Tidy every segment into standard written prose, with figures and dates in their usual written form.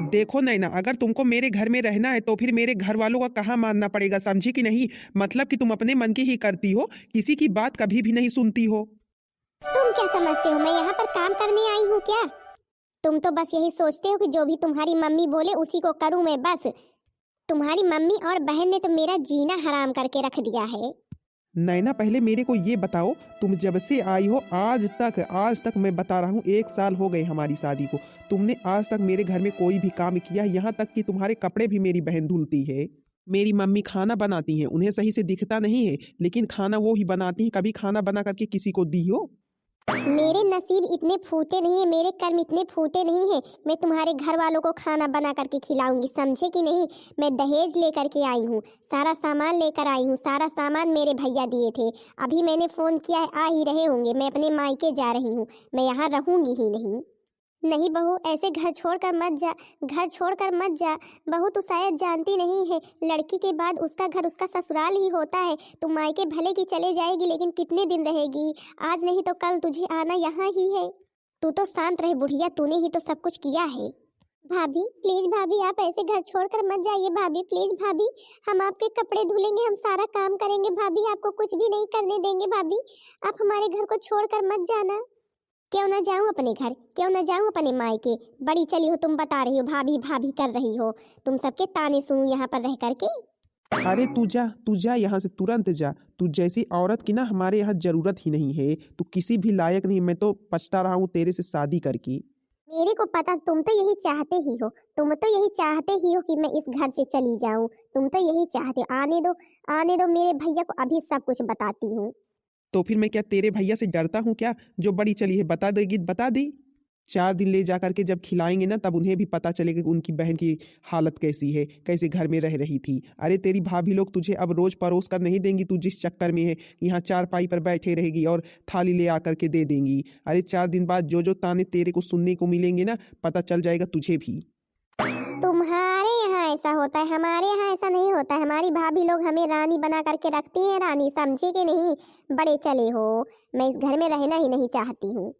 देखो नैना, अगर तुमको मेरे घर में रहना है तो फिर मेरे घर वालों का कहाँ मानना पड़ेगा, समझी कि नहीं? मतलब कि तुम अपने मन की ही करती हो, किसी की बात कभी भी नहीं सुनती हो। तुम क्या समझते हो मैं यहाँ पर काम करने आई हूँ क्या? तुम तो बस यही सोचते हो कि जो भी तुम्हारी मम्मी बोले उसी को करूँ मैं बस। तुम्हारी मम्मी और बहन ने तो मेरा जीना हराम करके रख दिया है। नैना पहले मेरे को ये बताओ, तुम जब से आई हो आज तक मैं बता रहा हूँ, 1 साल हो गए हमारी शादी को। तुमने आज तक मेरे घर में कोई भी काम किया है? यहाँ तक कि तुम्हारे कपड़े भी मेरी बहन धुलती है। मेरी मम्मी खाना बनाती हैं, उन्हें सही से दिखता नहीं है, लेकिन खाना वो ही बनाती हैं। कभी खाना बना करके किसी को दी हो? मेरे नसीब इतने फूटे नहीं है, मेरे कर्म इतने फूटे नहीं है। मैं तुम्हारे घर वालों को खाना बना करके खिलाऊंगी, समझे कि नहीं? मैं दहेज लेकर के आई हूँ, सारा सामान लेकर आई हूँ, सारा सामान मेरे भैया दिए थे। अभी मैंने फोन किया है, आ ही रहे होंगे। मैं अपने मायके जा रही हूँ, मैं यहाँ रहूंगी ही नहीं। नहीं बहू, ऐसे घर छोड़कर मत जा, घर छोड़कर मत जा। बहू तू शायद जानती नहीं है, लड़की के बाद उसका घर उसका ससुराल ही होता है। तुम मायके भले की चले जाएगी लेकिन कितने दिन रहेगी? आज नहीं तो कल तुझे आना यहाँ ही है। तू तो शांत रहे बुढ़िया, तूने ही तो सब कुछ किया है। भाभी प्लीज, भाभी आप ऐसे घर छोड़कर मत जाइए। भाभी प्लीज, भाभी हम आपके कपड़े धुलेंगे, हम सारा काम करेंगे। भाभी आपको कुछ भी नहीं करने देंगे। भाभी आप हमारे घर को छोड़कर मत जाना। क्यों ना जाऊं अपने घर, क्यों ना जाऊं अपने मायके? बड़ी चली हो तुम, बता रही हो भाभी भाभी कर रही हो। तुम सबके ताने सुनूं यहाँ पर रह करके? अरे तू जा यहाँ से, तुरंत जा। तू जैसी औरत की ना हमारे यहाँ जरूरत ही नहीं है। तू किसी भी लायक नहीं। मैं तो पछता रहा हूँ तेरे से शादी करके। मेरे को पता, तुम तो यही चाहते ही हो। तुम तो यही चाहते ही हो कि मैं इस घर से चली जाऊं। तुम तो यही चाहते हो। आने दो, आने दो मेरे भैया को, अभी सब कुछ बताती हूँ। तो फिर मैं क्या तेरे भैया से डरता हूँ क्या? जो बड़ी चली है बता देगी, बता दी। 4 दिन ले जा करके जब खिलाएंगे ना, तब उन्हें भी पता चलेगा कि उनकी बहन की हालत कैसी है, कैसे घर में रह रही थी। अरे तेरी भाभी लोग तुझे अब रोज परोस कर नहीं देंगी। तू जिस चक्कर में है, यहाँ चारपाई पर बैठे रहेगी और थाली ले आकर के दे देंगी। अरे 4 दिन बाद जो जो ताने तेरे को सुनने को मिलेंगे ना, पता चल जाएगा तुझे भी। तुम्हारे यहाँ ऐसा होता है, हमारे यहाँ ऐसा नहीं होता है। हमारी भाभी लोग हमें रानी बना करके रखती हैं, रानी, समझे कि नहीं? बड़े चले हो। मैं इस घर में रहना ही नहीं चाहती हूँ।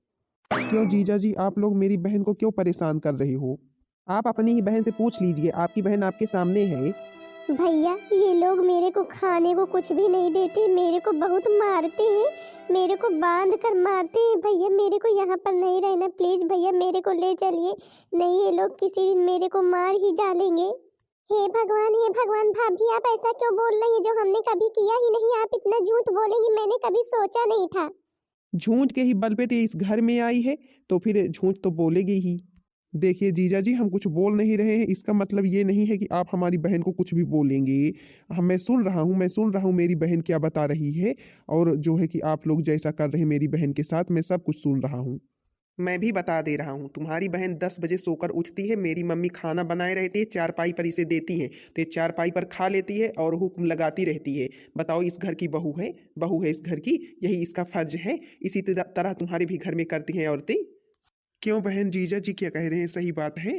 क्यों जीजा जी, आप लोग मेरी बहन को क्यों परेशान कर रहे हो? आप अपनी ही बहन से पूछ लीजिए, आपकी बहन आपके सामने है। भैया ये लोग मेरे को खाने को कुछ भी नहीं देते, मेरे को बहुत मारते हैं, मेरे को बांध कर मारते हैं। भैया मेरे को यहाँ पर नहीं रहना, प्लीज भैया मेरे को ले चलिए। नहीं ये लोग किसी दिन मेरे को मार ही डालेंगे। हे भगवान, हे भगवान। भाभी आप ऐसा क्यों बोल रही है जो हमने कभी किया ही नहीं? आप इतना झूठ बोलेंगी, मैंने कभी सोचा नहीं था। झूठ के ही बल पे तो इस घर में आई है, तो फिर झूठ तो बोलेगी ही। देखिए जीजा जी, हम कुछ बोल नहीं रहे हैं, इसका मतलब ये नहीं है कि आप हमारी बहन को कुछ भी बोलेंगे। हम मैं सुन रहा हूँ मेरी बहन क्या बता रही है। और जो है कि आप लोग जैसा कर रहे हैं मेरी बहन के साथ, मैं सब कुछ सुन रहा हूँ। मैं भी बता दे रहा हूँ, तुम्हारी बहन 10 बजे सोकर उठती है, मेरी मम्मी खाना बनाए रहती है, चारपाई पर इसे देती है, तो ये चारपाई पर खा लेती है और हुक्म लगाती रहती है। बताओ, इस घर की बहू है इस घर की, यही इसका फर्ज है। इसी तरह तुम्हारे भी घर में करती हैं औरतें। क्यों बहन, जीजा जी क्या कह रहे हैं सही बात है?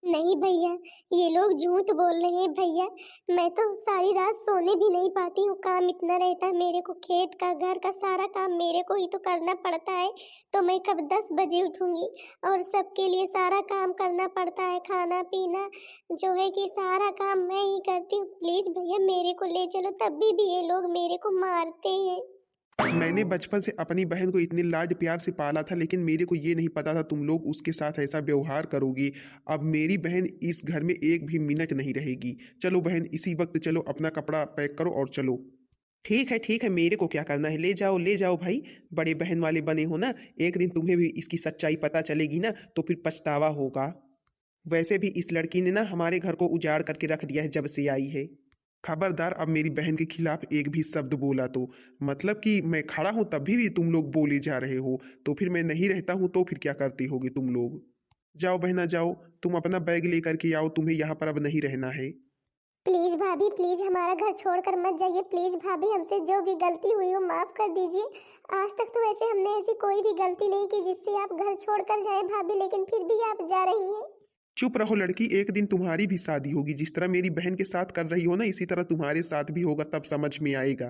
नहीं भैया, ये लोग झूठ बोल रहे हैं भैया। मैं तो सारी रात सोने भी नहीं पाती हूँ, काम इतना रहता है मेरे को, खेत का घर का सारा काम मेरे को ही तो करना पड़ता है। तो मैं कब 10 बजे उठूंगी और सबके लिए सारा काम करना पड़ता है, खाना पीना जो है कि सारा काम मैं ही करती हूँ। प्लीज भैया मेरे को ले चलो, तब भी ये लोग मेरे को मारते हैं। मैंने बचपन से अपनी बहन को इतने लाड प्यार से पाला था, लेकिन मेरे को ये नहीं पता था तुम लोग उसके साथ ऐसा व्यवहार करोगी। अब मेरी बहन इस घर में एक भी मिनट नहीं रहेगी। चलो बहन, इसी वक्त चलो, अपना कपड़ा पैक करो और चलो। ठीक है, मेरे को क्या करना है, ले जाओ भाई। बड़े बहन वाले बने हो ना, एक दिन तुम्हें भी इसकी सच्चाई पता चलेगी ना, तो फिर पछतावा होगा। वैसे भी इस लड़की ने ना हमारे घर को उजाड़ करके रख दिया है जब से आई है। खबरदार, अब मेरी बहन के खिलाफ एक भी शब्द बोला तो, मतलब कि मैं खड़ा हूं तब भी तुम लोग बोले जा रहे हो, तो फिर मैं नहीं रहता हूं तो फिर क्या करती होगी तुम लोग? जाओ बहना जाओ, तुम अपना बैग लेकर के आओ, तुम्हें यहाँ पर अब नहीं रहना है। प्लीज भाभी, प्लीज हमारा घर छोड़कर मत जाइए। प्लीज भाभी हमसे जो भी गलती हुई हो माफ कर दीजिए। आज तक तो वैसे हमने ऐसी कोई भी गलती नहीं की जिससे आप घर छोड़कर जाए भाभी, लेकिन फिर भी आप जा रही हैं। चुप रहो लड़की, एक दिन तुम्हारी भी शादी होगी। जिस तरह मेरी बहन के साथ कर रही हो ना, इसी तरह तुम्हारे साथ भी होगा, तब समझ में आएगा।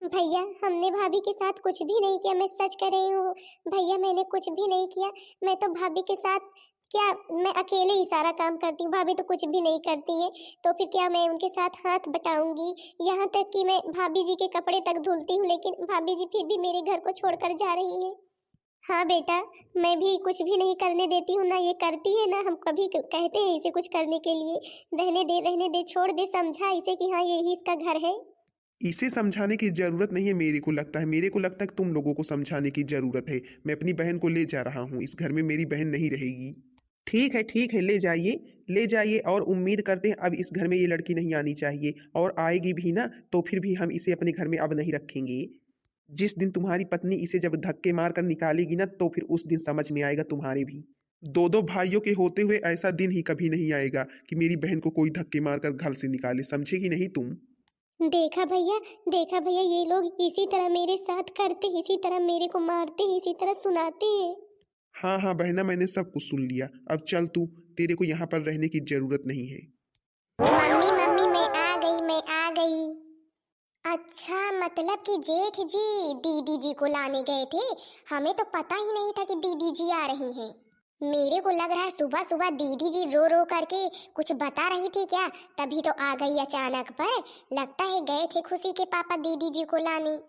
भैया हमने भाभी के साथ कुछ भी नहीं किया, मैं सच कह रही हूँ। भैया मैंने कुछ भी नहीं किया, मैं तो भाभी के साथ क्या मैं अकेले ही सारा काम करती हूँ? भाभी तो कुछ भी नहीं करती है, तो फिर क्या मैं उनके साथ हाथ बटाऊंगी? यहाँ तक कि मैं भाभी जी के कपड़े तक धुलती हूँ, लेकिन भाभी जी फिर भी मेरे घर को छोड़कर जा रही है। हाँ बेटा, मैं भी कुछ भी नहीं करने देती हूँ, ना ये करती है, ना हम कभी कहते हैं इसे कुछ करने के लिए। रहने दे, छोड़ दे, समझा इसे कि हाँ यही इसका घर है। इसे समझाने की ज़रूरत नहीं है, मेरे को लगता है कि तुम लोगों को समझाने की ज़रूरत है। मैं अपनी बहन को ले जा रहा हूँ, इस घर में मेरी बहन नहीं रहेगी। ठीक है, ले जाइए और उम्मीद करते हैं अब इस घर में ये लड़की नहीं आनी चाहिए, और आएगी भी ना तो फिर भी हम इसे अपने घर में अब नहीं रखेंगे। जिस दिन तुम्हारी पत्नी इसे जब धक्के मार कर निकालेगी ना तो फिर उस दिन समझ में आएगा तुम्हारे भी। दो दो भाइयों के होते हुए ऐसा दिन ही कभी नहीं आएगा कि मेरी बहन को कोई धक्के मार कर घर से निकाले, समझेगी नहीं तुम? देखा भैया, देखा भैया, ये लोग इसी तरह मेरे साथ करते हैं, इसी तरह मेरे को मारते हैं, इसी तरह सुनाते हैं। हाँ हाँ बहना, मैंने सब कुछ सुन लिया। अब चल तू, तेरे को यहाँ पर रहने की जरूरत नहीं है। मम्मी मम्मी, मैं आ गई, मैं आ गई। अच्छा, मतलब कि जेठ जी दीदी जी को लाने गए थे? हमें तो पता ही नहीं था कि दीदी जी आ रही हैं। मेरे को लग रहा है सुबह सुबह दीदी जी रो रो करके कुछ बता रही थी क्या, तभी तो आ गई अचानक। पर लगता है गए थे खुशी के पापा दीदी जी को लाने।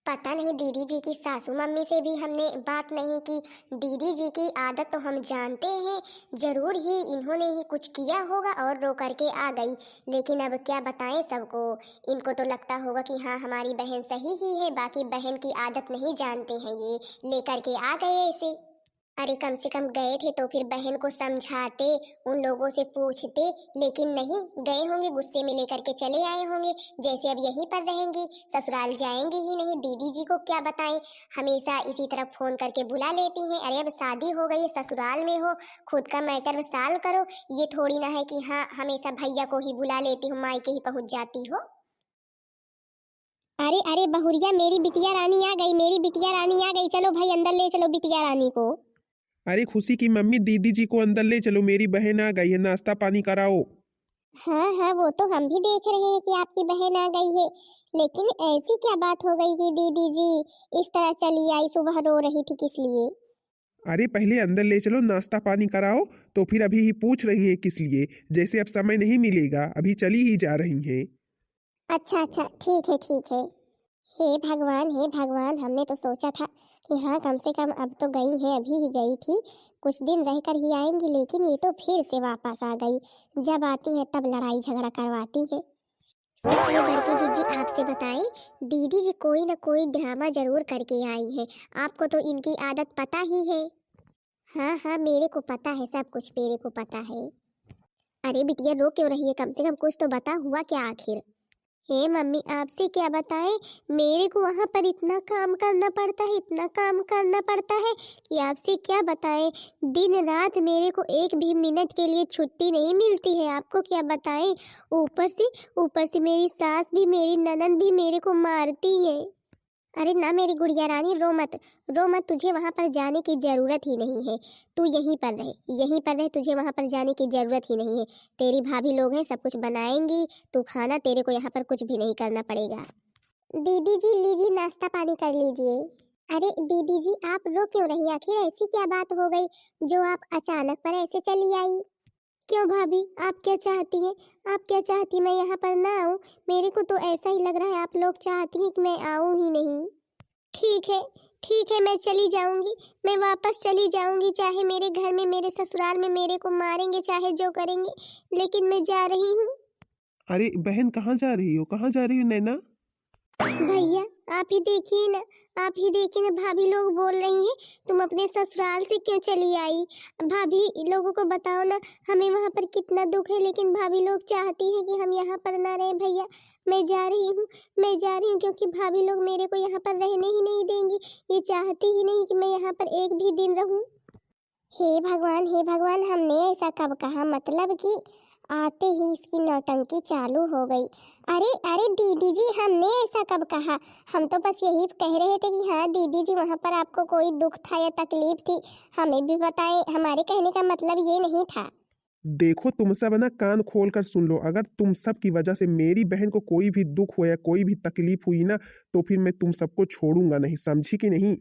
पता नहीं दीदी जी की सासू मम्मी से भी हमने बात नहीं की। दीदी जी की आदत तो हम जानते हैं, जरूर ही इन्होंने ही कुछ किया होगा और रो करके आ गई। लेकिन अब क्या बताएं सबको, इनको तो लगता होगा कि हाँ हमारी बहन सही ही है, बाकी बहन की आदत नहीं जानते हैं ये, लेकर के आ गए ऐसे। अरे कम से कम गए थे तो फिर बहन को समझाते, उन लोगों से पूछते, लेकिन नहीं, गए होंगे गुस्से में लेकर के चले आए होंगे। जैसे अब यहीं पर रहेंगी, ससुराल जाएंगी ही नहीं, दीदी जी को क्या बताएं, हमेशा इसी तरह फोन करके बुला लेती हैं। अरे अब शादी हो गई, ससुराल में हो, खुद का मैटर साल करो। ये थोड़ी ना है कि हाँ हमेशा भैया को ही बुला लेती हूँ, मायके ही पहुंच जाती हो। अरे अरे बहुरिया, मेरी बिटिया रानी आ गई, मेरी बिटिया रानी आ गई, चलो भाई अंदर ले चलो बिटिया रानी को। अरे खुशी की मम्मी, दीदी जी को अंदर ले चलो, मेरी बहन आ गई है, नाश्ता पानी कराओ। हाँ हाँ, वो तो हम भी देख रहे हैं कि आपकी बहन आ गई है, लेकिन ऐसी क्या बात हो गई कि दीदी जी इस तरह चली आई? सुबह रो रही थी किस लिए? अरे पहले अंदर ले चलो, नाश्ता पानी कराओ, तो फिर अभी ही पूछ रही है किस लिए? जैसे अब समय नहीं मिलेगा, अभी चली ही जा रही हैं। अच्छा अच्छा, ठीक है ठीक है। हे भगवान, हमने तो सोचा था कि हाँ कम से कम अब तो गई है, अभी ही गई थी, कुछ दिन रहकर ही आएंगी, लेकिन ये तो फिर से वापस आ गई। जब आती है तब लड़ाई झगड़ा करवाती है। सच में बड़की जीजी, आपसे बताएं, दीदी जी कोई ना कोई ड्रामा जरूर करके आई है। आपको तो इनकी आदत पता ही है। हाँ हाँ, मेरे को पता है, सब कुछ मेरे को पता है। अरे बिटिया रो क्यों रही है? कम से कम कुछ तो बता, हुआ क्या आखिर? हे मम्मी, आपसे क्या बताएं, मेरे को वहाँ पर इतना काम करना पड़ता है, इतना काम करना पड़ता है कि आपसे क्या बताएं। दिन रात मेरे को एक भी मिनट के लिए छुट्टी नहीं मिलती है, आपको क्या बताएं। ऊपर से मेरी सास भी, मेरी ननद भी मेरे को मारती है। अरे ना मेरी गुड़िया रानी, रो मत, रो मत, तुझे वहां पर जाने की जरूरत ही नहीं है। तू यहीं पर रहे, यहीं पर रहे, तुझे वहां पर जाने की जरूरत ही नहीं है। तेरी भाभी लोग हैं, सब कुछ बनाएंगी, तू खाना, तेरे को यहाँ पर कुछ भी नहीं करना पड़ेगा। दीदी जी लीजिए, नाश्ता पानी कर लीजिए। अरे दीदी जी, आप रो क्यों रही? आखिर ऐसी क्या बात हो गई जो आप अचानक पर ऐसे चली आई? क्यों भाभी, आप क्या चाहती हैं? आप क्या चाहती मैं यहाँ पर ना आऊँ? मेरे को तो ऐसा ही लग रहा है आप लोग चाहती हैं कि मैं आऊँ ही नहीं। ठीक है, ठीक है, मैं चली जाऊंगी, मैं वापस चली जाऊंगी, चाहे मेरे घर में, मेरे ससुराल में मेरे को मारेंगे, चाहे जो करेंगे, लेकिन मैं जा रही हूँ। अरे बहन, कहाँ जा रही हो, कहाँ जा रही हो नैना? भैया, आप ही देखिए ना, आप ही देखिए ना, भाभी लोग बोल रही हैं तुम अपने ससुराल से क्यों चली आई? भाभी लोगों को बताओ ना, हमें वहाँ पर कितना दुख है, लेकिन भाभी लोग चाहती हैं कि हम यहाँ पर ना रहें। भैया मैं जा रही हूँ, मैं जा रही हूँ, क्योंकि भाभी लोग मेरे को यहाँ पर रहने ही नहीं देंगी। ये चाहती ही नहीं कि मैं यहाँ पर एक भी दिन रहूँ। हे भगवान, हमने ऐसा कब कहा? मतलब कि आते ही इसकी नौटंकी चालू हो गई। अरे अरे दीदी जी, हमने ऐसा कब कहा? हम तो बस यही कह रहे थे कि हाँ दीदी जी वहाँ पर आपको कोई दुख था या तकलीफ थी, हमें भी बताएं। हमारे कहने का मतलब ये नहीं था। देखो तुम सब ना कान खोल कर सुन लो, अगर तुम सब की वजह से मेरी बहन को कोई भी दुख हो या कोई भी तकलीफ हुई ना तो फिर मैं तुम सबको छोड़ूंगा नहीं, समझी कि नहीं?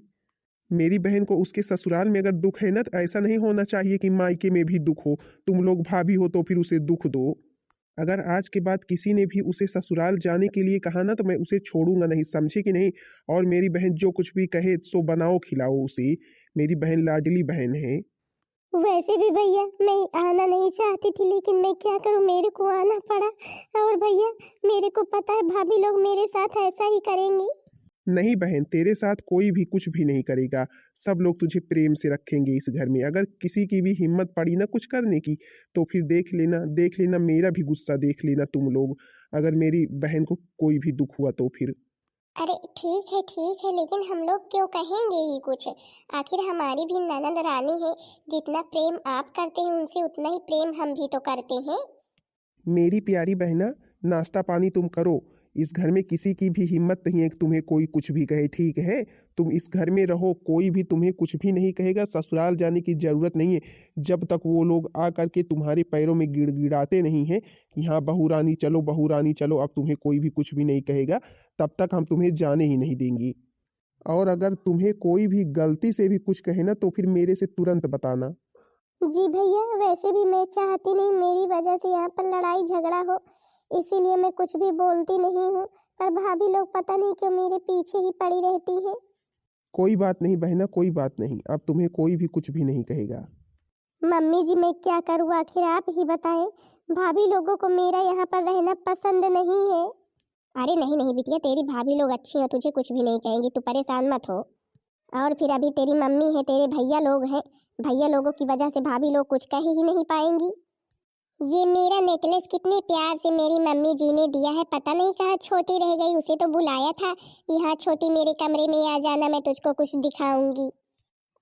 मेरी बहन को उसके ससुराल में अगर दुख है ना, तो ऐसा नहीं होना चाहिए कि मायके में भी दुख हो। तुम लोग भाभी हो तो फिर उसे दुख दो। अगर आज के बाद किसी ने भी उसे ससुराल जाने के लिए कहा ना, तो मैं उसे छोड़ूंगा नहीं, समझे कि नहीं। और मेरी बहन जो कुछ भी कहे सो बनाओ खिलाओ उसे। मेरी बहन लाडली बहन है। वैसे भी भैया मैं आना नहीं चाहती थी, लेकिन मैं क्या करूं, मेरे को आना पड़ा। और भैया मेरे को पता है भाभी लोग मेरे साथ ऐसा ही करेंगी। नहीं बहन, तेरे साथ कोई भी कुछ भी नहीं करेगा। सब लोग तुझे प्रेम से रखेंगे इस घर में। अगर किसी की भी हिम्मत पड़ी ना कुछ करने की, तो फिर देख लेना मेरा भी गुस्सा देख लेना तुम लोग। अगर मेरी बहन को कोई भी दुख हुआ तो फिर। अरे ठीक है, लेकिन हम लोग क्यों कहेंगे ही कुछ। आखिर हमारी भी ननद रानी है। जितना प्रेम आप करते हैं उनसे उतना ही प्रेम हम भी तो करते हैं। मेरी प्यारी बहना, नाश्ता पानी तुम करो। इस घर में किसी की भी हिम्मत नहीं है कि तुम्हें कोई कुछ भी कहे, ठीक है। तुम इस घर में रहो, कोई भी तुम्हें कुछ भी नहीं कहेगा। ससुराल जाने की जरूरत नहीं है। जब तक वो लोग आ करके तुम्हारे पैरों में गिड़गिड़ाते नहीं है कि हाँ बहू रानी चलो, बहू रानी चलो, अब तुम्हें कोई भी कुछ भी नहीं कहेगा, तब तक हम तुम्हें जाने ही नहीं देंगे। और अगर तुम्हें कोई भी गलती से भी कुछ कहे ना, तो फिर मेरे से तुरंत बताना। जी भैया, वैसे भी मैं चाहती नहीं मेरी वजह से यहाँ पर लड़ाई झगड़ा हो, इसीलिए मैं कुछ भी बोलती नहीं हूँ। पर भाभी लोग पता नहीं क्यों मेरे पीछे ही पड़ी रहती है। कोई बात नहीं बहना, कोई बात नहीं, अब तुम्हें कोई भी कुछ भी नहीं कहेगा। मम्मी जी मैं क्या करूँ, आखिर आप ही बताएं। भाभी लोगों को मेरा यहाँ पर रहना पसंद नहीं है। अरे नहीं नहीं बिटिया, तेरी भाभी लोग अच्छी हैं, तुझे कुछ भी नहीं कहेंगी, तू परेशान मत हो। और फिर अभी तेरी मम्मी है, तेरे भैया लोग हैं। भैया लोगों की वजह से भाभी लोग कुछ कह ही नहीं पाएंगी। ये मेरा नेकलेस कितने प्यार से मेरी मम्मी जी ने दिया है, पता नहीं कहाँ छोटी रह गई। उसे तो बुलाया था, यहाँ छोटी मेरे कमरे में आ जाना, मैं तुझको कुछ दिखाऊंगी।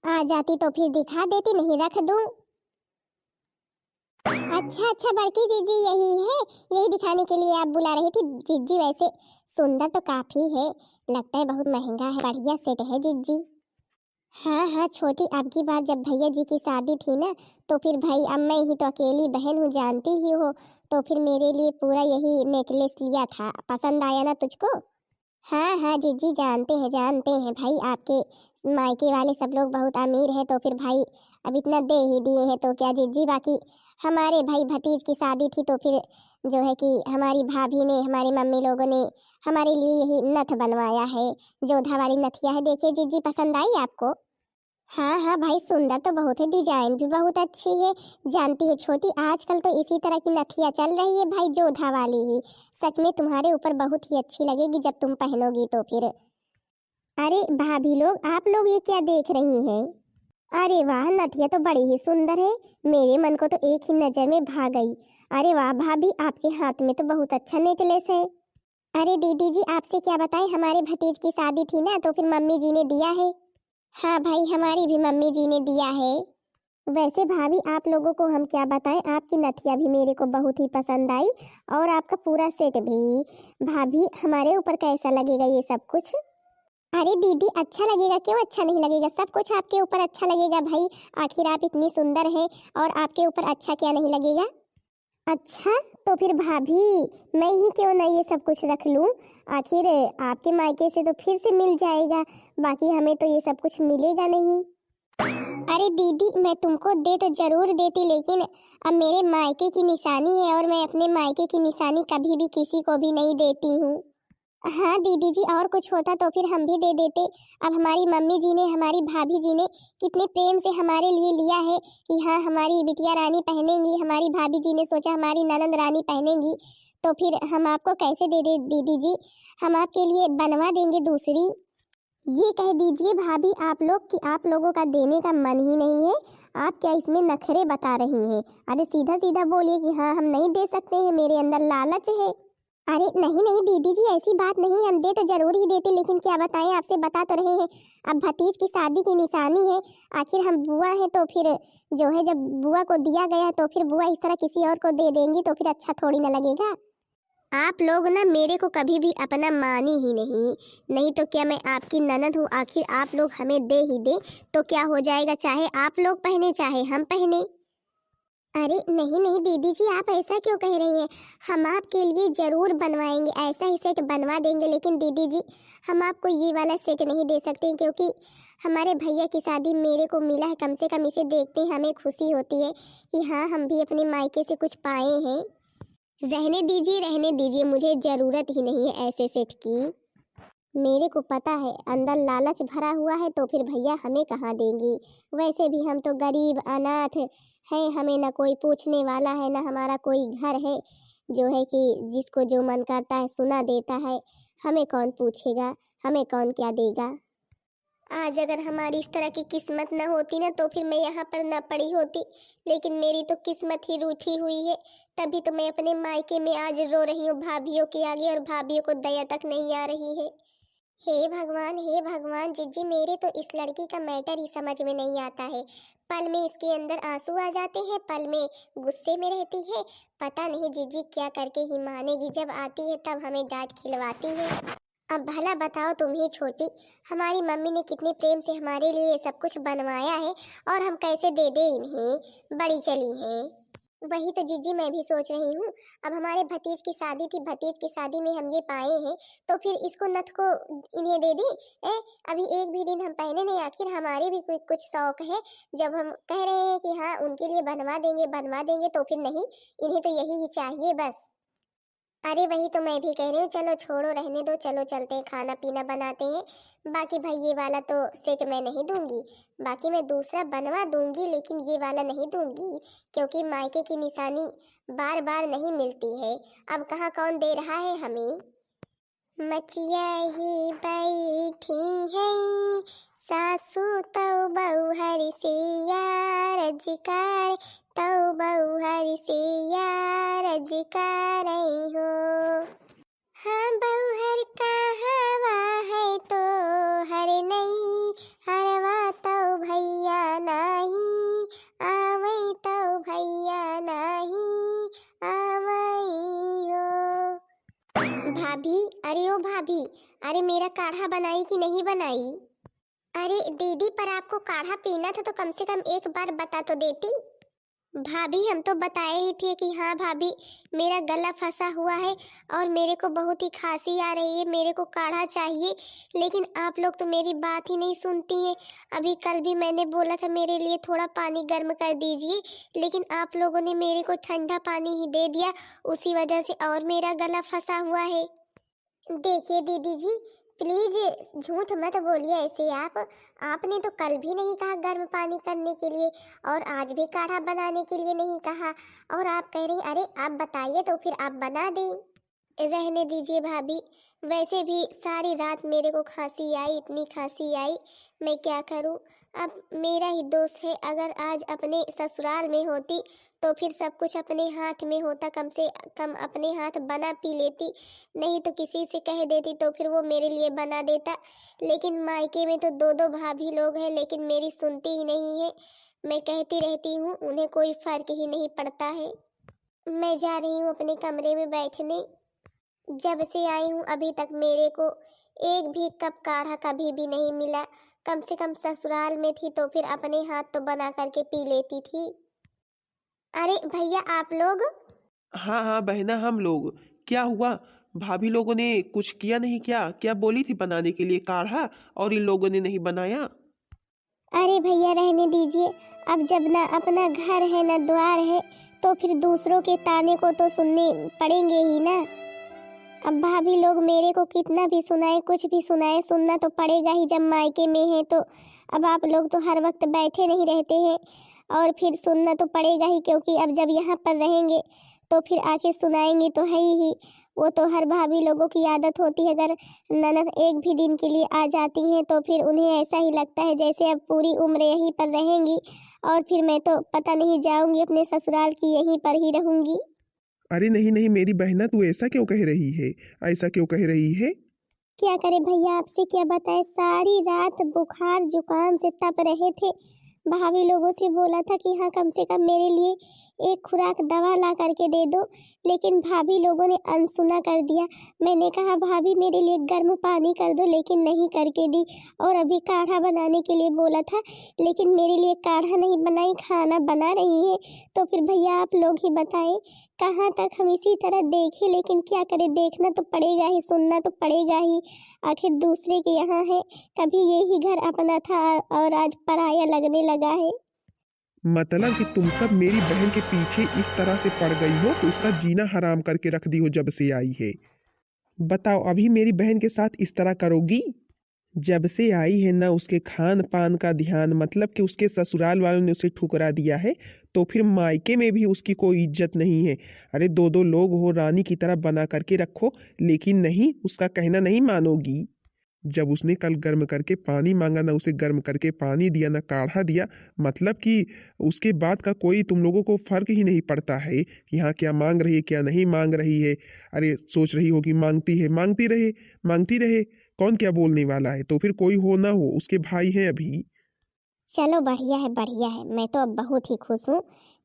आ जाती तो फिर दिखा देती, नहीं रख दूं। अच्छा बड़की जीजी यही है, यही दिखाने के लिए आप बुला रही थी। जीजी वैसे सुंदर तो काफी है, लगता है बहुत महंगा है, बढ़िया सेट है जीजी। हाँ छोटी, अब की बार जब भैया जी की शादी थी ना, तो फिर भाई अब मैं ही तो अकेली बहन हूँ, जानती ही हो। तो फिर मेरे लिए पूरा यही नेकलेस लिया था, पसंद आया ना तुझको। हाँ जीजी जानते हैं भाई, आपके मायके वाले सब लोग बहुत अमीर हैं, तो फिर भाई अब इतना दे ही दिए हैं तो क्या जीजी। बाकी हमारे भाई भतीज की शादी थी, तो फिर जो है कि हमारी भाभी ने, हमारी मम्मी लोगों ने हमारे लिए यही नथ बनवाया है, जोधा वाली नथिया है। देखिए जीजी, पसंद आई आपको। हाँ भाई, सुंदर तो बहुत है, डिजाइन भी बहुत अच्छी है। जानती हो छोटी, आजकल तो इसी तरह की नथिया चल रही है भाई, जोधा वाली ही। सच में तुम्हारे ऊपर बहुत ही अच्छी लगेगी जब तुम पहनोगी तो फिर। अरे भाभी लोग, आप लोग ये क्या देख रही हैं? अरे वाह, नथिया तो बड़ी ही सुंदर है, मेरे मन को तो एक ही नजर में भा गई। अरे वाह भाभी, आपके हाथ में तो बहुत अच्छा नेकलेस है। अरे दीदी जी, आपसे क्या बताएं, हमारे भतीज की शादी थी ना, तो फिर मम्मी जी ने दिया है। हाँ भाई, हमारी भी मम्मी जी ने दिया है। वैसे भाभी आप लोगों को हम क्या बताएं, आपकी नथिया भी मेरे को बहुत ही पसंद आई, और आपका पूरा सेट भी। भाभी हमारे ऊपर कैसा लगेगा ये सब कुछ? अरे दीदी, अच्छा लगेगा, क्यों अच्छा नहीं लगेगा, सब कुछ आपके ऊपर अच्छा लगेगा भाई। आखिर आप इतनी सुंदर हैं, और आपके ऊपर अच्छा क्या नहीं लगेगा। अच्छा, तो फिर भाभी मैं ही क्यों ना ये सब कुछ रख लूं। आखिर आपके मायके से तो फिर से मिल जाएगा, बाकी हमें तो ये सब कुछ मिलेगा नहीं। अरे दीदी, मैं तुमको दे तो जरूर देती, लेकिन अब मेरे मायके की निशानी है, और मैं अपने मायके की निशानी कभी भी किसी को भी नहीं देती हूँ। हाँ दीदी जी, और कुछ होता तो फिर हम भी दे देते। अब हमारी मम्मी जी ने, हमारी भाभी जी ने कितने प्रेम से हमारे लिए लिया है कि हाँ हमारी बिटिया रानी पहनेंगी, हमारी भाभी जी ने सोचा हमारी ननंद रानी पहनेंगी, तो फिर हम आपको कैसे दे दे दीदी जी। हम आपके लिए बनवा देंगे दूसरी। ये कह दीजिए भाभी आप लोग कि आप लोगों का देने का मन ही नहीं है। आप क्या इसमें नखरे बता रही हैं? अरे सीधा सीधा बोलिए कि हाँ हम नहीं दे सकते हैं, मेरे अंदर लालच है। अरे नहीं दीदी जी, ऐसी बात नहीं, हम दे तो जरूर ही देते, लेकिन क्या बताएं, आपसे बता तो रहे हैं अब भतीज की शादी की निशानी है। आखिर हम बुआ हैं, तो फिर जो है जब बुआ को दिया गया तो फिर बुआ इस तरह किसी और को दे देंगी तो फिर अच्छा थोड़ी ना लगेगा। आप लोग ना मेरे को कभी भी अपना मानी ही नहीं, नहीं तो क्या मैं आपकी ननद हूँ। आखिर आप लोग हमें दे ही दे तो क्या हो जाएगा, चाहे आप लोग पहने चाहे हम पहने। अरे नहीं नहीं दीदी जी, आप ऐसा क्यों कह रही हैं? हम आपके लिए जरूर बनवाएंगे, ऐसा ही सेट बनवा देंगे। लेकिन दीदी जी, हम आपको ये वाला सेट नहीं दे सकते, क्योंकि हमारे भैया की शादी मेरे को मिला है। कम से कम इसे देखते ही हमें खुशी होती है कि हाँ, हम भी अपने मायके से कुछ पाए हैं। रहने दीजिए, रहने दीजिए, मुझे जरूरत ही नहीं है ऐसे सेट की। मेरे को पता है अंदर लालच भरा हुआ है, तो फिर भैया हमें कहाँ देंगी। वैसे भी हम तो गरीब अनाथ हैं, हमें ना कोई पूछने वाला है, ना हमारा कोई घर है जो है कि जिसको जो मन करता है सुना देता है। हमें कौन पूछेगा, हमें कौन क्या देगा। आज अगर हमारी इस तरह की किस्मत न होती ना, तो फिर मैं यहाँ पर न पड़ी होती। लेकिन मेरी तो किस्मत ही रूठी हुई है, तभी तो मैं अपने मायके में आज रो रही हूँ भाभीियों के आगे, और भाभीियों को दया तक नहीं आ रही है। हे भगवान, हे भगवान, जीजी मेरे तो इस लड़की का मैटर ही समझ में नहीं आता है। पल में इसके अंदर आंसू आ जाते हैं, पल में गुस्से में रहती है। पता नहीं जीजी क्या करके ही मानेगी, जब आती है तब हमें डांट खिलवाती है। अब भला बताओ तुम ही छोटी, हमारी मम्मी ने कितने प्रेम से हमारे लिए सब कुछ बनवाया है, और हम कैसे दे दे इन्हें। बड़ी चली हैं। वही तो जीजी मैं भी सोच रही हूँ। अब हमारे भतीज की शादी थी, भतीज की शादी में हम ये पाए हैं, तो फिर इसको नथ को इन्हें दे दें। अभी एक भी दिन हम पहने नहीं, आखिर हमारे भी कुछ शौक है। जब हम कह रहे हैं कि हाँ उनके लिए बनवा देंगे बनवा देंगे, तो फिर नहीं, इन्हें तो यही ही चाहिए बस। अरे वही तो मैं भी कह रही हूँ, चलो छोड़ो, रहने दो, चलो चलते हैं, खाना पीना बनाते हैं। बाकी भाई ये वाला तो सेट मैं नहीं दूंगी, बाकी मैं दूसरा बनवा दूंगी, लेकिन ये वाला नहीं दूंगी, क्योंकि मायके की निशानी बार बार नहीं मिलती है। अब कहाँ कौन दे रहा है हमें। मचिया ही बैठी है, सासू तो बहू हर से यार जिकार, तो बहू हर से यार जिकार हो। हाँ बहू हर का हवा है तो हर नहीं, हरवा तो भैया नहीं, आवई तो भैया नहीं, आवई हो। भाभी, अरे ओ भाभी, अरे मेरा काढ़ा बनाई कि नहीं बनाई। अरे दीदी, पर आपको काढ़ा पीना था तो कम से कम एक बार बता तो देती। भाभी हम तो बताए ही थे कि हाँ भाभी, मेरा गला फंसा हुआ है और मेरे को बहुत ही खांसी आ रही है, मेरे को काढ़ा चाहिए। लेकिन आप लोग तो मेरी बात ही नहीं सुनती हैं। अभी कल भी मैंने बोला था मेरे लिए थोड़ा पानी गर्म कर दीजिए, लेकिन आप लोगों ने मेरे को ठंडा पानी ही दे दिया, उसी वजह से और मेरा गला फंसा हुआ है। देखिए दीदी जी, प्लीज झूठ मत बोलिए ऐसे। आपने तो कल भी नहीं कहा गर्म पानी करने के लिए, और आज भी काढ़ा बनाने के लिए नहीं कहा, और आप कह रही अरे आप बताइए तो फिर आप बना दें। रहने दीजिए भाभी, वैसे भी सारी रात मेरे को खांसी आई, इतनी खांसी आई, मैं क्या करूं। अब मेरा ही दोष है, अगर आज अपने ससुराल में होती तो फिर सब कुछ अपने हाथ में होता, कम से कम अपने हाथ बना पी लेती, नहीं तो किसी से कह देती तो फिर वो मेरे लिए बना देता। लेकिन मायके में तो दो दो भाभी लोग हैं, लेकिन मेरी सुनती ही नहीं है। मैं कहती रहती हूँ, उन्हें कोई फर्क ही नहीं पड़ता है। मैं जा रही हूँ अपने कमरे में बैठने। जब से आई हूँ अभी तक मेरे को एक भी कप काढ़ा कभी भी नहीं मिला। कम से कम ससुराल में थी तो फिर अपने हाथ तो बना करके पी लेती थी। अरे भैया आप लोग। हाँ हाँ बहना, हम लोग क्या हुआ? भाभी लोगों ने कुछ किया नहीं क्या? क्या बोली थी बनाने के लिए काढ़ा और इन लोगों ने नहीं बनाया? अरे भैया रहने दीजिए, अब जब ना अपना घर है ना द्वार है, तो फिर दूसरों के ताने को तो सुनने पड़ेंगे ही ना। अब भाभी लोग मेरे को कितना भी सुनाए, कुछ भी सुनाए, सुनना तो पड़ेगा ही जब मायके में है तो। अब आप लोग तो हर वक्त बैठे नहीं रहते हैं, और फिर सुनना तो पड़ेगा ही, क्योंकि अब जब यहाँ पर रहेंगे तो फिर आके सुनाएंगे तो है ही। वो तो हर भाभी लोगों की आदत होती है, अगर ननद एक भी दिन के लिए आ जाती हैं तो फिर उन्हें ऐसा ही लगता है जैसे अब पूरी उम्र यहीं पर रहेंगी, और फिर मैं तो पता नहीं जाऊंगी अपने ससुराल की, यहीं पर ही रहूंगी। अरे नहीं नहीं मेरी बहना, तू ऐसा क्यों कह रही है? ऐसा क्यों कह रही है? क्या करे भैया, आपसे क्या बताए, सारी रात बुखार जुकाम से तप रहे थे। भाभी लोगों से बोला था कि हाँ कम से कम मेरे लिए एक खुराक दवा ला करके दे दो। लेकिन भाभी लोगों ने अनसुना कर दिया। मैंने कहा भाभी मेरे लिए गर्म पानी कर दो, लेकिन नहीं करके दी। और अभी काढ़ा बनाने के लिए बोला था, लेकिन मेरे लिए काढ़ा नहीं बनाई, खाना बना रही है। तो फिर भैया आप लोग ही बताएं कहाँ तक हम इसी तरह देखें, लेकिन क्या करें, देखना तो पड़ेगा ही, सुनना तो पड़ेगा ही। आखिर दूसरे के यहाँ है, कभी यही घर अपना था और आज पराया लगने लगा है। मतलब कि तुम सब मेरी बहन के पीछे इस तरह से पड़ गई हो कि उसका जीना हराम करके रख दी हो जब से आई है। बताओ अभी मेरी बहन के साथ इस तरह करोगी? जब से आई है ना उसके खान पान का ध्यान, मतलब कि उसके ससुराल वालों ने उसे ठुकरा दिया है, तो फिर मायके में भी उसकी कोई इज्जत नहीं है। अरे दो दो लोग हो, रानी की तरह बना करके रखो, लेकिन नहीं, उसका कहना नहीं मानोगी। जब उसने कल गर्म करके पानी मांगा, ना उसे गर्म करके पानी दिया ना काढ़ा दिया, मतलब कि उसके बाद का कोई तुम लोगों को फर्क ही नहीं पड़ता है कि हाँ क्या मांग रही है क्या नहीं मांग रही है। अरे सोच रही हो कि मांगती है, मांगती रहे, मांगती रहे, कौन क्या बोलने वाला है। तो फिर कोई हो ना हो, उसके भाई हैं अभी। चलो बढ़िया है, बढ़िया है। मैं तो अब बहुत ही खुश हूँ।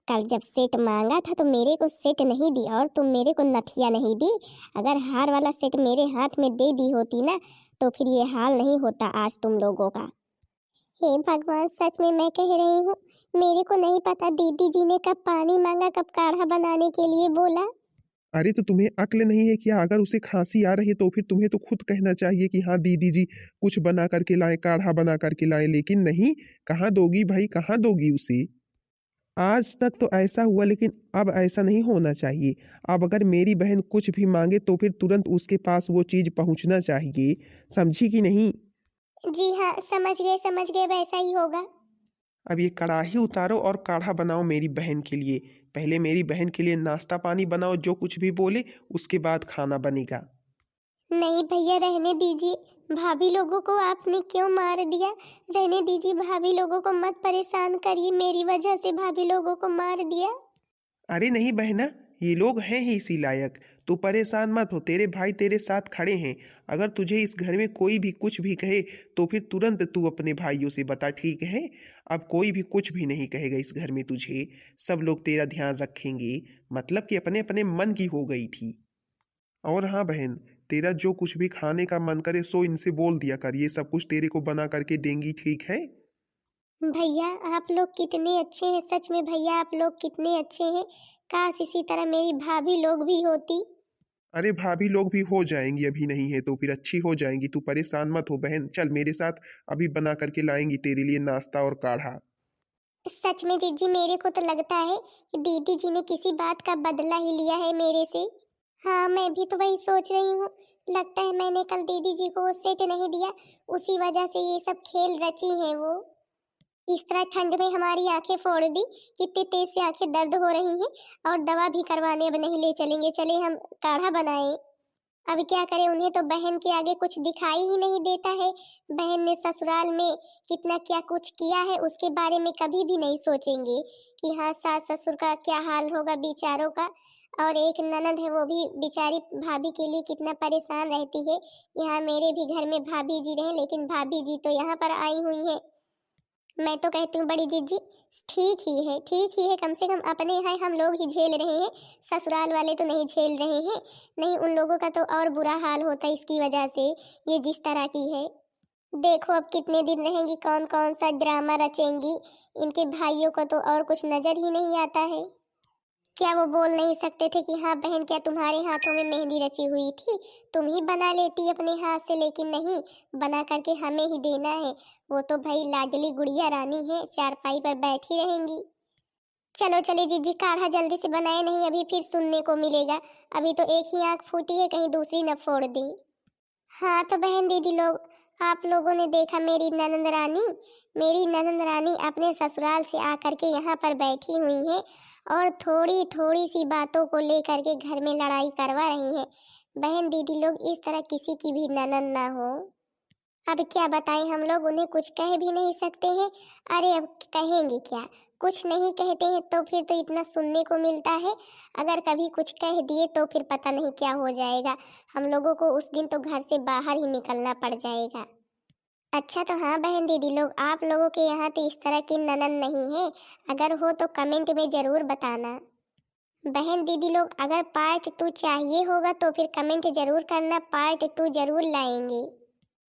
कल जब सेट मांगा था तो मेरे को सेट नहीं दी और तुम मेरे को नथिया नहीं दी। अगर हार वाला सेट मेरे हाथ में दे दी होती ना, तो फिर ये हाल नहीं होता आज तुम लोगों का। हे भगवान, सच में मैं कह रही हूँ, मेरे को नहीं पता दीदी जी ने कब पानी मांगा, कब काढ़ा बनाने के लिए बोला। अरे तो तुम्हें अक्ल नहीं है क्या? अगर उसे खांसी आ रही है तो फिर तुम्हें तो खुद कहना चाहिए कि हाँ दीदी जी कुछ बना करके लाए, काढ़ा बना करके लाए, लेकिन नहीं। कहाँ दोगी भाई, कहाँ दोगी उसे? आज तक तो ऐसा हुआ, लेकिन अब ऐसा नहीं होना चाहिए। अब अगर मेरी बहन कुछ भी मांगे तो फिर तुरंत उसके पास वो चीज पहुंचना चाहिए। समझी कि नहीं? जी हाँ, समझ गए, वैसा ही होगा। अब ये कढ़ाई उतारो और काढ़ा बनाओ मेरी बहन के लिए। पहले मेरी बहन के लिए नाश्ता पानी बनाओ, जो कुछ भी बोले उसके बाद खाना बनेगा। नहीं भैया, रहने दीजिए। भाभी लोगों को आपने क्यों मार दिया? रहने दीजिए, भाभी लोगों को मत परेशान करिए, मेरी वजह से भाभी लोगों को मार दिया। अरे नहीं बहना, ये लोग हैं ही इसी लायक। तू परेशान मत हो, तेरे भाई तेरे साथ खड़े हैं। अगर तुझे इस घर में कोई भी कुछ भी कहे तो फिर तुरंत तू अपने भाइयों से बता, ठीक है? अब कोई भी कुछ भी नहीं कहेगा इस घर में तुझे। सब लोग तेरा ध्यान रखेंगे। मतलब कि अपने अपने मन की हो गई थी। और हाँ बहन, तेरा जो कुछ भी खाने का मन करे सो इनसे बोल दिया कर, ये सब कुछ तेरे को बना करके देंगी, ठीक है? भैया आप लोग कितने अच्छे हैं, सच में भैया आप लोग कितने अच्छे हैं। काश इसी तरह मेरी भाभी लोग भी होती। अरे भाभी लोग भी हो जाएंगी, अभी नहीं है तो फिर अच्छी हो जाएंगी। तू परेशान मत हो बहन, चल मेरे साथ, अभी बना करके लाएंगी तेरे लिए नाश्ता और काढ़ा। सच में जीजी, मेरे को तो लगता है कि दीदी जी ने किसी बात का बदला ही लिया है मेरे से। हाँ, मैं भी तो वही सोच रही हूँ। लगता है मैंने कल दीदी जी को वो सेट नहीं दिया, उसी वजह से ये सब खेल रची हैं वो। इस तरह ठंड में हमारी आंखें फोड़ दी, कितनी तेज से आंखें दर्द हो रही हैं। और दवा भी करवाने अब नहीं ले चलेंगे, चले हम काढ़ा बनाए। अब क्या करें, उन्हें तो बहन के आगे कुछ दिखाई ही नहीं देता है। बहन ने ससुराल में कितना क्या कुछ किया है, उसके बारे में कभी भी नहीं सोचेंगे कि हाँ सास ससुर का क्या हाल होगा बेचारों का। और एक ननद है, वो भी बेचारी भाभी के लिए कितना परेशान रहती है। यहाँ मेरे भी घर में भाभी जी रहे, लेकिन भाभी जी तो यहाँ पर आई हुई है। मैं तो कहती हूँ बड़ी जीजी, ठीक ही है, ठीक ही है। कम से कम अपने यहाँ हम लोग ही झेल रहे हैं, ससुराल वाले तो नहीं झेल रहे हैं। नहीं, उन लोगों का तो और बुरा हाल होता है इसकी वजह से, ये जिस तरह की है। देखो अब कितने दिन रहेंगी, कौन कौन सा ड्रामा रचेंगी। इनके भाइयों को तो और कुछ नजर ही नहीं आता है। क्या वो बोल नहीं सकते थे कि हाँ बहन, क्या तुम्हारे हाथों में मेहंदी रची हुई थी, तुम ही बना लेती अपने हाथ से? लेकिन नहीं, बना करके हमें ही देना है। वो तो भाई लाडली गुड़िया रानी है, चारपाई पर बैठी रहेंगी। चलो चले जीजी, काढ़ा जल्दी से बनाए, नहीं अभी फिर सुनने को मिलेगा। अभी तो एक ही आंख फूटी है, कहीं दूसरी न फोड़ दी। हाँ तो बहन दीदी लोग, आप लोगों ने देखा मेरी ननंद रानी अपने ससुराल से आकर के यहाँ पर बैठी हुई है और थोड़ी थोड़ी सी बातों को लेकर के घर में लड़ाई करवा रही है। बहन दीदी लोग, इस तरह किसी की भी ननंद ना हो। अब क्या बताएं, हम लोग उन्हें कुछ कह भी नहीं सकते हैं। अरे अब कहेंगे क्या, कुछ नहीं कहते हैं तो फिर तो इतना सुनने को मिलता है। अगर कभी कुछ कह दिए तो फिर पता नहीं क्या हो जाएगा। हम लोगों को उस दिन तो घर से बाहर ही निकलना पड़ जाएगा। अच्छा तो हाँ बहन दीदी लोग, आप लोगों के यहाँ तो इस तरह की ननद नहीं है। अगर हो तो कमेंट में ज़रूर बताना। बहन दीदी लोग, अगर पार्ट 2 चाहिए होगा तो फिर कमेंट ज़रूर करना, पार्ट 2 ज़रूर लाएंगे।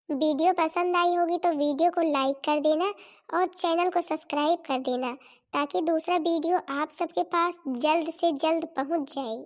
वीडियो पसंद आई होगी तो वीडियो को लाइक कर देना और चैनल को सब्सक्राइब कर देना, ताकि दूसरा वीडियो आप सबके पास जल्द से जल्द पहुंच जाए।